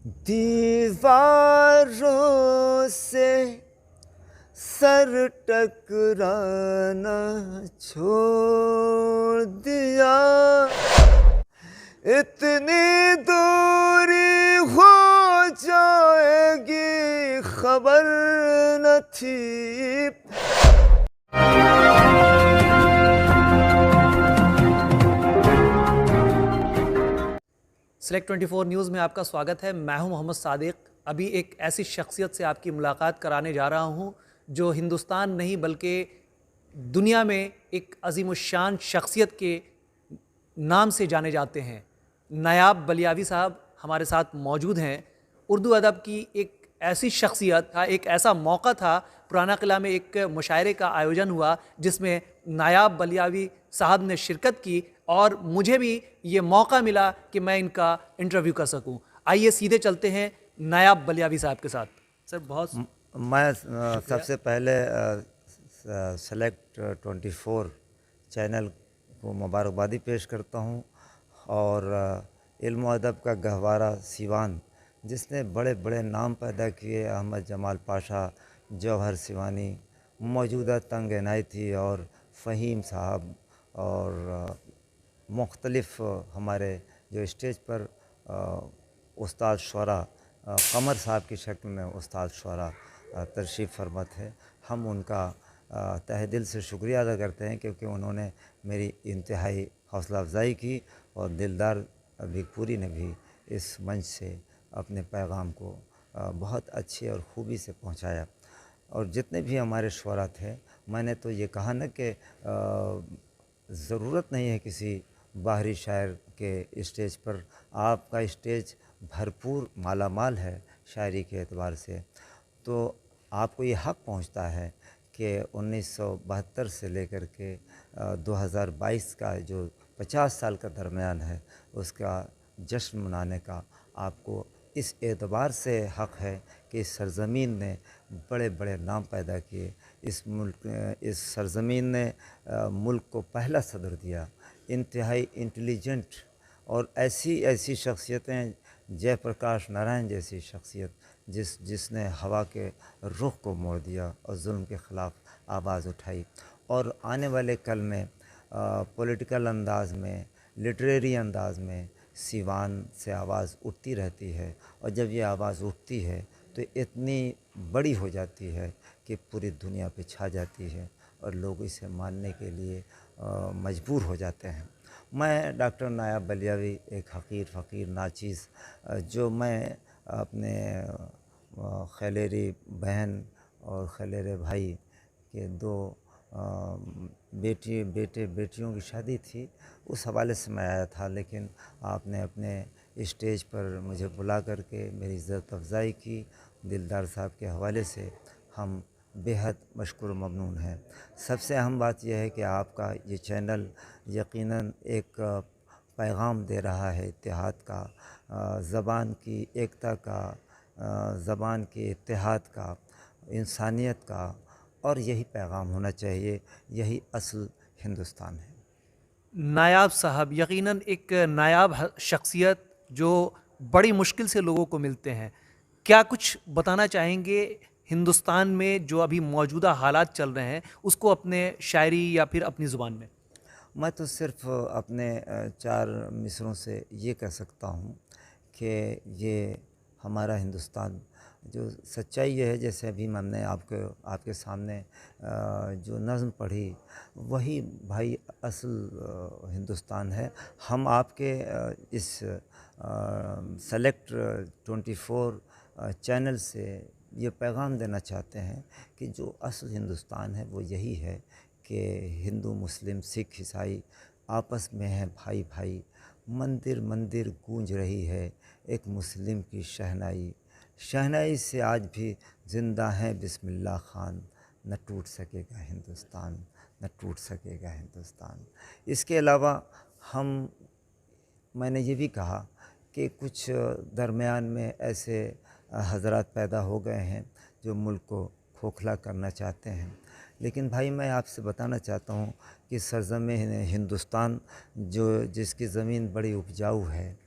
दीवारों से सर टकराना छोड़ दिया, इतनी दूरी हो जाएगी खबर न थी। सेलेक्ट 24 न्यूज़ में आपका स्वागत है। मैं हूं मोहम्मद सादिक। अभी एक ऐसी शख्सियत से आपकी मुलाकात कराने जा रहा हूं जो हिंदुस्तान नहीं बल्कि दुनिया में एक अजीमुशान शख्सियत के नाम से जाने जाते हैं। नायाब बलियावी साहब हमारे साथ मौजूद हैं। उर्दू अदब की एक ऐसी शख्सियत था, एक ऐसा मौका था, पुराना किला में एक मुशायरे का आयोजन हुआ जिसमें नायाब बलियावी साहब ने शिरकत की और मुझे भी ये मौका मिला कि मैं इनका इंटरव्यू कर सकूं। आइए सीधे चलते हैं नायाब बलियावी साहब के साथ। सर बहुत मैं सबसे पहले सेलेक्ट 24 चैनल को मुबारकबादी पेश करता हूं और इल्म व अदब का गहवारा सिवान जिसने बड़े बड़े नाम पैदा किए, अहमद जमाल पाशा, जौहर सिवानी, मौजूदा तंग इनायती और फ़हीम साहब और मुख्तलिफ़ हमारे जो स्टेज पर उस्ताद शुरा कमर साहब की शक्ल में उस्ताद शुरा तशरीफ़ फरमत है। हम उनका तहे दिल से शुक्रिया अदा करते हैं क्योंकि उन्होंने मेरी इंतहाई हौसला अफजाई की और दिलदार भिगपुरी ने भी इस मंच से अपने पैगाम को बहुत अच्छी और ख़ूबी से पहुंचाया। और जितने भी हमारे शुरा थे, मैंने तो ये कहा ना कि ज़रूरत नहीं है किसी बाहरी शायर के स्टेज पर, आपका स्टेज भरपूर मालामाल है शायरी के एतबार से, तो आपको ये हक़ पहुंचता है कि 1972 से लेकर के 2022 का जो 50 साल का दरमियान है उसका जश्न मनाने का आपको इस एतबार से हक़ है कि इस सरज़मीन ने बड़े बड़े नाम पैदा किए। इस सरज़मीन ने मुल्क को पहला सदर दिया, इंतहाई इंटेलिजेंट और ऐसी शख्सियतें, जयप्रकाश नारायण जैसी शख्सियत जिसने हवा के रुख को मोड़ दिया और जुल्म के ख़िलाफ़ आवाज़ उठाई। और आने वाले कल में पॉलिटिकल अंदाज़ में, लिटरेरी अंदाज़ में सिवान से आवाज़ उठती रहती है और जब ये आवाज़ उठती है तो इतनी बड़ी हो जाती है कि पूरी दुनिया पे छा जाती है और लोग इसे मानने के लिए मजबूर हो जाते हैं। मैं डॉक्टर नायाब बलियावी एक हक़ीर फ़कीर नाचीज़, जो मैं अपने खलेरी बहन और खलेरे भाई के दो बेटियों की शादी थी, उस हवाले से मैं आया था, लेकिन आपने अपने स्टेज पर मुझे बुला करके मेरी इज़्ज़त अफ़ज़ाई की। दिलदार साहब के हवाले से हम बेहद मशकूर ममनून हैं। सबसे अहम बात यह है कि आपका ये चैनल यकीनन एक पैगाम दे रहा है इत्तेहाद का, ज़बान की एकता का, ज़बान के इत्तेहाद का, इंसानियत का, और यही पैगाम होना चाहिए। यही असल हिंदुस्तान है। नायाब साहब यकीनन एक नायाब शख्सियत जो बड़ी मुश्किल से लोगों को मिलते हैं। क्या कुछ बताना चाहेंगे हिंदुस्तान में जो अभी मौजूदा हालात चल रहे हैं उसको अपने शायरी या फिर अपनी ज़ुबान में? मैं तो सिर्फ़ अपने 4 मिसरों से ये कह सकता हूँ कि ये हमारा हिंदुस्तान, जो सच्चाई ये है, जैसे अभी मैंने आपके सामने जो नज़्म पढ़ी वही भाई असल हिंदुस्तान है। हम आपके इस सेलेक्ट 24 चैनल से ये पैगाम देना चाहते हैं कि जो असल हिंदुस्तान है वो यही है कि हिंदू मुस्लिम सिख ईसाई आपस में हैं भाई भाई। मंदिर मंदिर गूंज रही है एक मुस्लिम की शहनाई, शहनाई से आज भी ज़िंदा हैं बिस्मिल्लाह खान। न टूट सकेगा हिंदुस्तान, न टूट सकेगा हिंदुस्तान। इसके अलावा मैंने ये भी कहा कि कुछ दरमियान में ऐसे हज़रात पैदा हो गए हैं जो मुल्क को खोखला करना चाहते हैं, लेकिन भाई मैं आपसे बताना चाहता हूँ कि सरज़मीन हिंदुस्तान जिसकी ज़मीन बड़ी उपजाऊ है,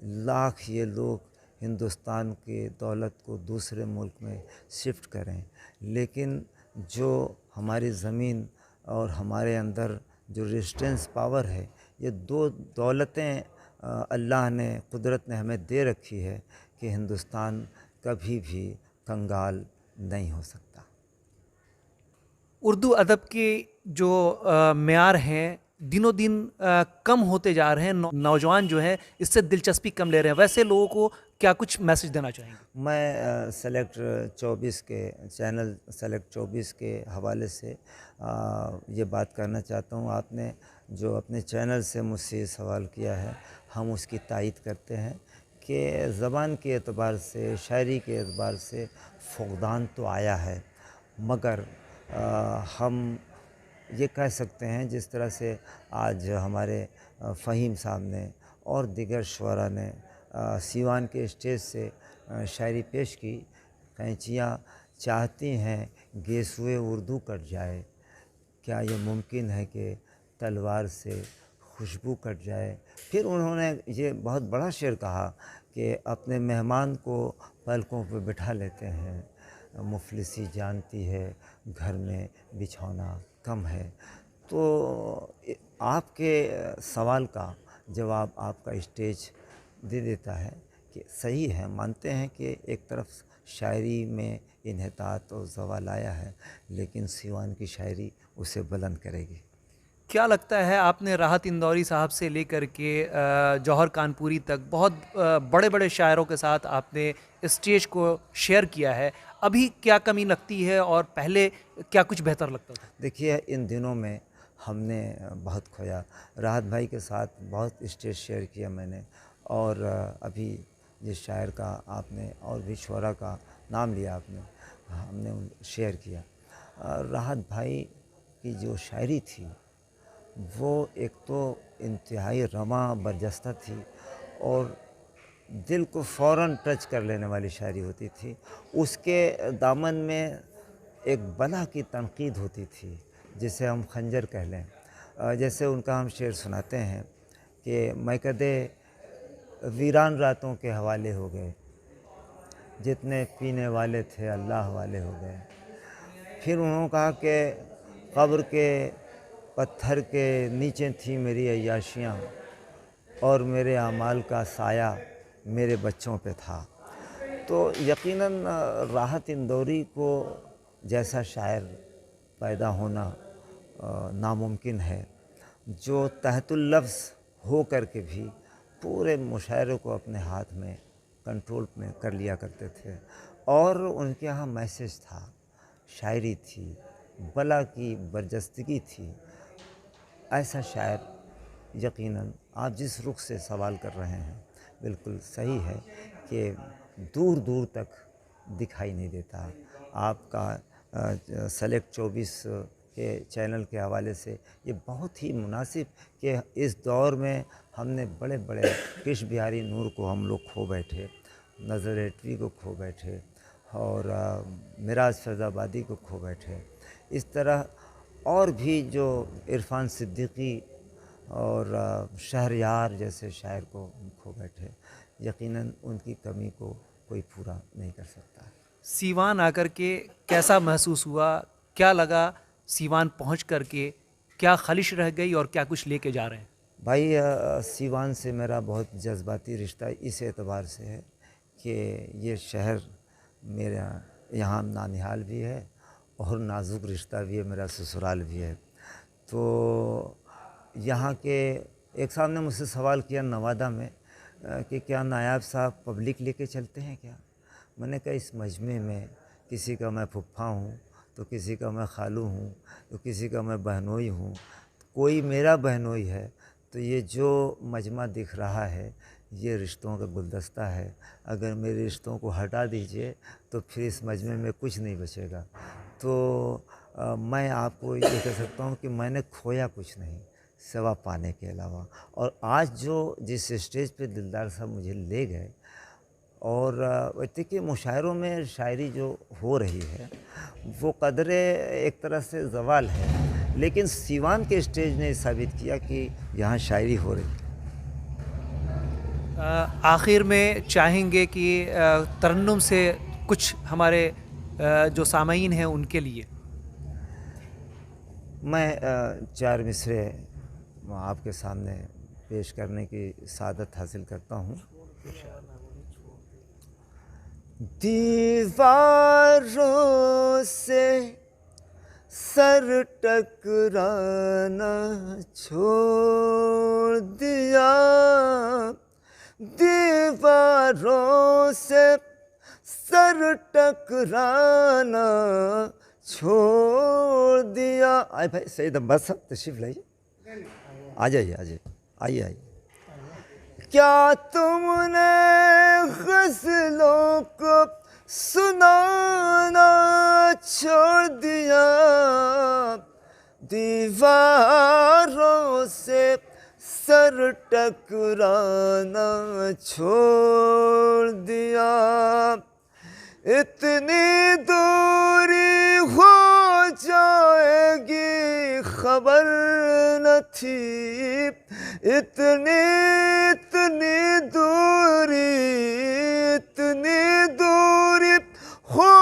लाख ये लोग ہندوستان کی دولت کو دوسرے ملک میں شفٹ کریں، لیکن جو ہماری زمین اور ہمارے اندر جو ریزسٹنس پاور ہے، یہ دو دولتیں اللہ نے، قدرت نے ہمیں دے رکھی ہے کہ ہندوستان کبھی بھی کنگال نہیں ہو سکتا۔ اردو ادب کے جو معیار ہیں دنوں دن کم ہوتے جا رہے ہیں، نوجوان جو ہیں اس سے دلچسپی کم لے رہے ہیں، ویسے لوگوں کو کیا کچھ میسج دینا چاہیں گے؟ میں سلیکٹ 24 کے چینل سلیکٹ 24 کے حوالے سے یہ بات کرنا چاہتا ہوں۔ آپ نے جو اپنے چینل سے مجھ سے یہ سوال کیا ہے، ہم اس کی تائید کرتے ہیں کہ زبان کے اعتبار سے، شاعری کے اعتبار سے فقدان تو آیا ہے، مگر ہم یہ کہہ سکتے ہیں جس طرح سے آج ہمارے فہیم صاحب نے اور دیگر شعراء نے سیوان کے اسٹیج سے شاعری پیش کی، قینچیاں چاہتی ہیں گیسوئے اردو کٹ جائے، کیا یہ ممکن ہے کہ تلوار سے خوشبو کٹ جائے۔ پھر انہوں نے یہ بہت بڑا شعر کہا کہ اپنے مہمان کو پلکوں پہ بٹھا لیتے ہیں، مفلسی جانتی ہے گھر میں بچھونا کم ہے۔ تو آپ کے سوال کا جواب آپ کا اسٹیج دے دیتا ہے کہ صحیح ہے، مانتے ہیں کہ ایک طرف شاعری میں انحطاط اور زوال آیا ہے، لیکن سیوان کی شاعری اسے بلند کرے گی۔ کیا لگتا ہے آپ نے راحت اندوری صاحب سے لے کر کے جوہر کانپوری تک بہت بڑے بڑے شاعروں کے ساتھ آپ نے اسٹیج کو شیئر کیا ہے، ابھی کیا کمی لگتی ہے اور پہلے کیا کچھ بہتر لگتا تھا؟ دیکھیے، ان دنوں میں ہم نے بہت کھویا، راحت بھائی کے ساتھ بہت اسٹیج شیئر کیا میں نے، اور ابھی جس شاعر کا آپ نے اور بھی شعراء کا نام لیا آپ نے، ہم نے شیئر کیا۔ راحت بھائی کی جو شاعری تھی وہ ایک تو انتہائی رواں برجستہ تھی اور دل کو فوراً ٹچ کر لینے والی شاعری ہوتی تھی۔ اس کے دامن میں ایک بلا کی تنقید ہوتی تھی جسے ہم خنجر کہہ لیں۔ جیسے ان کا ہم شعر سناتے ہیں کہ میں کدے ویران راتوں کے حوالے ہو گئے، جتنے پینے والے تھے اللہ والے ہو گئے۔ پھر انہوں نے کہا کہ قبر کے پتھر کے نیچے تھیں میری عیاشیاں، اور میرے اعمال کا سایہ میرے بچوں پہ تھا۔ تو یقیناً راحت اندوری کو جیسا شاعر پیدا ہونا ناممکن ہے، جو تحت اللفظ ہو کر کے بھی پورے مشاعرے کو اپنے ہاتھ میں کنٹرول میں کر لیا کرتے تھے، اور ان کے یہاں میسج تھا، شاعری تھی، بلا کی برجستگی تھی۔ ایسا شاعر یقیناً آپ جس رخ سے سوال کر رہے ہیں بالکل صحیح ہے کہ دور دور تک دکھائی نہیں دیتا۔ آپ کا سلیکٹ 24 کے چینل کے حوالے سے یہ بہت ہی مناسب کہ اس دور میں ہم نے بڑے بڑے کرش بہاری نور کو ہم لوگ کھو بیٹھے، نظر ایٹوی کو کھو بیٹھے، اور معراج فیض آبادی کو کھو بیٹھے۔ اس طرح اور بھی جو عرفان صدیقی اور شہریار جیسے شاعر کو کھو بیٹھے، یقیناً ان کی کمی کو کوئی پورا نہیں کر سکتا۔ سیوان آ کر کے کیسا محسوس ہوا؟ کیا لگا سیوان پہنچ کر کے؟ کیا خلش رہ گئی اور کیا کچھ لے کے جا رہے ہیں؟ بھائی، سیوان سے میرا بہت جذباتی رشتہ اس اعتبار سے ہے کہ یہ شہر میرا یہاں نانحال بھی ہے اور نازک رشتہ بھی ہے، میرا سسرال بھی ہے۔ تو یہاں کے ایک صاحب نے مجھ سے سوال کیا نوادہ میں کہ کیا نائب صاحب پبلک لے کے چلتے ہیں کیا؟ میں نے کہا اس مجمع میں کسی کا میں پھپھا ہوں، تو کسی کا میں خالو ہوں، تو کسی کا میں بہنوئی ہوں، کوئی میرا بہنوئی ہے، تو یہ جو مجمع دکھ رہا ہے یہ رشتوں کا گلدستہ ہے۔ اگر میرے رشتوں کو ہٹا دیجئے تو پھر اس مجمع میں کچھ نہیں بچے گا۔ تو میں آپ کو یہ کہہ سکتا ہوں کہ میں نے کھویا کچھ نہیں سوا پانے کے علاوہ۔ اور آج جو جس اسٹیج پہ دلدار صاحب مجھے لے گئے، اور دیکھیے مشاعروں میں شاعری جو ہو رہی ہے وہ قدرے ایک طرح سے زوال ہے، لیکن سیوان کے اسٹیج نے ثابت کیا کہ یہاں شاعری ہو رہی ہے۔ आखिर में चाहेंगे कि तरन्नुम से कुछ हमारे जो सामीन हैं उनके लिए। मैं 4 मिसरे आपके सामने पेश करने की सादत हासिल करता हूँ। दीवारों से सर टकराना छोड़ दिया, दीवारों से सर टकराना छोड़ दिया। आए भाई सईद अब्बास साहब तशरीफ लाइए, आ जाइए आइए। क्या तुमने गज़लों को सुनाना छोड़ दिया, दीवारों से सर टकराना छोड़ दिया। इतनी दूरी हो जाएगी खबर न थी, इतनी दूरी हो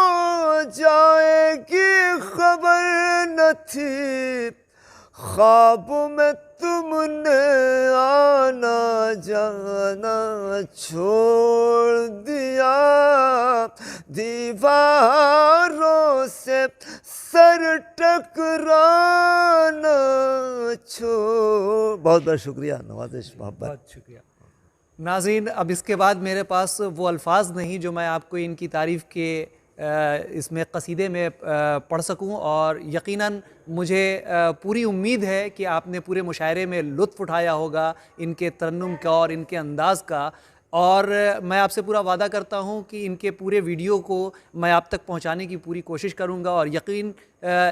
जाएगी खबर न थी। ख्वाब में तुमने आना जाना छोड़ दिया, दीवारों से सर टकराना छोड़। बहुत बहुत शुक्रिया नवाज़िश मोहब्बत। बहुत शुक्रिया नाज़रीन। अब इसके बाद मेरे पास वो अल्फाज नहीं जो मैं आपको इनकी तारीफ़ के इसमें कसीदे में पढ़ सकूं, और यकीनन मुझे पूरी उम्मीद है कि आपने पूरे मुशायरे में लुत्फ़ उठाया होगा इनके तरन्नुम का और इनके अंदाज़ का। और मैं आपसे पूरा वादा करता हूं कि इनके पूरे वीडियो को मैं आप तक पहुंचाने की पूरी कोशिश करूंगा। और यकीन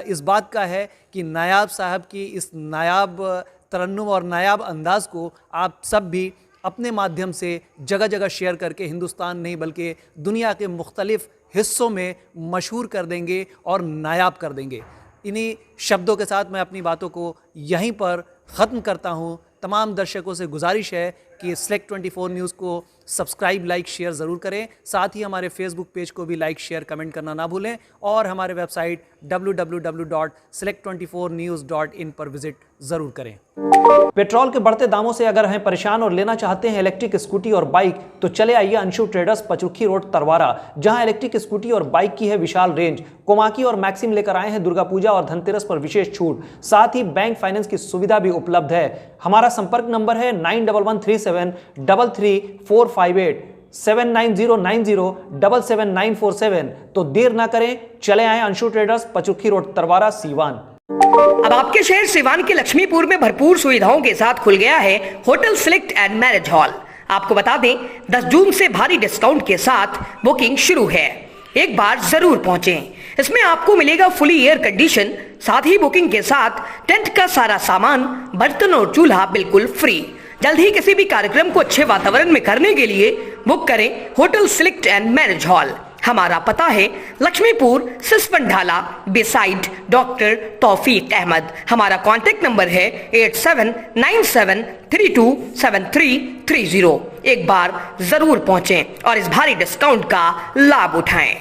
इस बात का है कि नायाब साहब की इस नायाब तरन्नुम और नायाब अंदाज़ को आप सब भी अपने माध्यम से जगह जगह शेयर करके हिंदुस्तान नहीं बल्कि दुनिया के मुख्तलिफ़ हिस्सों में मशहूर कर देंगे और नायाब कर देंगे। इन्हीं शब्दों के साथ मैं अपनी बातों को यहीं पर ख़त्म करता हूँ। तमाम दर्शकों से गुजारिश है कि Select 24 न्यूज़ को सब्सक्राइब, लाइक, शेयर ज़रूर करें। साथ ही हमारे फेसबुक पेज को भी लाइक, शेयर, कमेंट करना ना भूलें, और हमारे वेबसाइट www.select24news.in पर विज़िट ज़रूर करें। पेट्रोल के बढ़ते दामों से अगर हैं परेशान और लेना चाहते हैं इलेक्ट्रिक स्कूटी और बाइक, तो चले आइए अंशु ट्रेडर्स, पचरुखी रोड, तरवारा, जहां इलेक्ट्रिक स्कूटी और बाइक की है विशाल रेंज। कोमाकी और मैक्सिम लेकर आए हैं दुर्गा पूजा और धनतेरस पर विशेष छूट, साथ ही बैंक फाइनेंस की सुविधा भी उपलब्ध है। हमारा संपर्क नंबर है 9113733458, 7909077947। तो देर ना करें, चले आए अंशु ट्रेडर्स, पचरुखी रोड, तरवारा, सीवान। अब आपके शहर सिवान के लक्ष्मीपुर में भरपूर सुविधाओं के साथ खुल गया है hotel select and marriage hall. आपको बता दें 10 जून से भारी डिस्काउंट के साथ बुकिंग शुरू है, एक बार जरूर पहुंचें। इसमें आपको मिलेगा फुली एयर कंडीशन, साथ ही बुकिंग के साथ टेंट का सारा सामान, बर्तन और चूल्हा बिल्कुल फ्री। जल्द ही किसी भी कार्यक्रम को अच्छे वातावरण में करने के लिए बुक करें hotel select and marriage hall. हमारा पता है लक्ष्मीपुर, सिसवन ढाला, बिसाइड डॉक्टर तौफीक अहमद। हमारा कॉन्टेक्ट नंबर है 8797327330। एक बार जरूर पहुंचें और इस भारी डिस्काउंट का लाभ उठाएं।